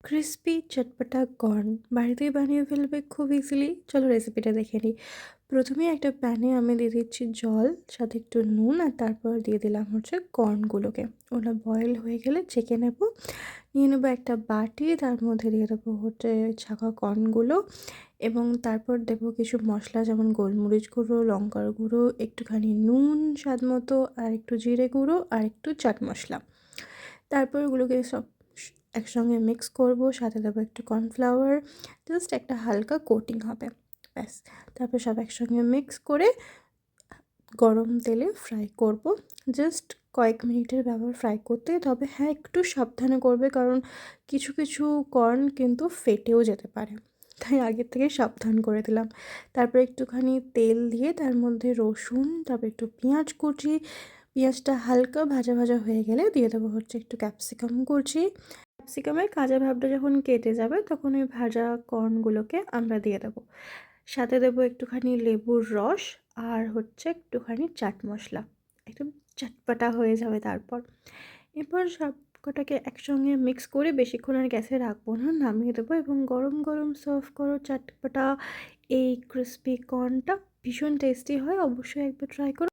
Crispy চটপটা corn বাড়িতেই বানিয়ে ফেলবে খুব ইজিলি। চলো রেসিপিটা দেখে নিই। প্রথমেই একটা প্যানে আমি দিয়ে দিচ্ছি জল, সাথে একটু নুন, আর তারপর দিয়ে দিলাম হচ্ছে কর্নগুলোকে। ওটা বয়েল হয়ে গেলে ছেঁকে নেব। নিয়ে নেবো একটা বাটি, তার মধ্যে দিয়ে দেবো হচ্ছে ছাকা কর্নগুলো, এবং তারপর দেবো কিছু মশলা যেমন গোলমরিচ গুঁড়ো, লঙ্কার গুঁড়ো, একটুখানি নুন স্বাদ মতো, আর একটু জিরে গুঁড়ো, আর একটু চাট মশলা। তারপর ওগুলোকে সব একসঙ্গে মিক্স করব, সাথে দেবো একটু কর্নফ্লাওয়ার, জাস্ট একটা হালকা কোটিং হবে, ব্যাস। তারপর সব একসঙ্গে মিক্স করে গরম তেলে ফ্রাই করব। জাস্ট কয়েক মিনিটের ব্যাপার ফ্রাই করতে, তবে হ্যাঁ একটু সাবধানে করবে, কারণ কিছু কিছু কর্ন কিন্তু ফেটেও যেতে পারে, তাই আগের থেকে সাবধান করে দিলাম। তারপর একটুখানি তেল দিয়ে তার মধ্যে রসুন, তারপর একটু পেঁয়াজ কুচি, পেঁয়াজটা হালকা ভাজা ভাজা হয়ে গেলে দিয়ে দেবো হচ্ছে একটু ক্যাপসিকাম কুচি। ক্যাপসিকামের কাঁচা ভাবটা যখন কেটে যাবে তখন ওই ভাজা কর্নগুলোকে আমরা দিয়ে দেবো। সাথে দেবো একটুখানি লেবুর রস, আর হচ্ছে একটুখানি চাট মশলা। একদম চটপাটা হয়ে যাবে তারপর। এরপর সব কটাকে একসঙ্গে মিক্স করে বেশিক্ষণ আর গ্যাসে রাখবো না, নামিয়ে দেবো এবং গরম গরম সার্ভ করো চটপটা এই ক্রিসপি কর্নটা। ভীষণ টেস্টি হয়, অবশ্যই একবার ট্রাই করো।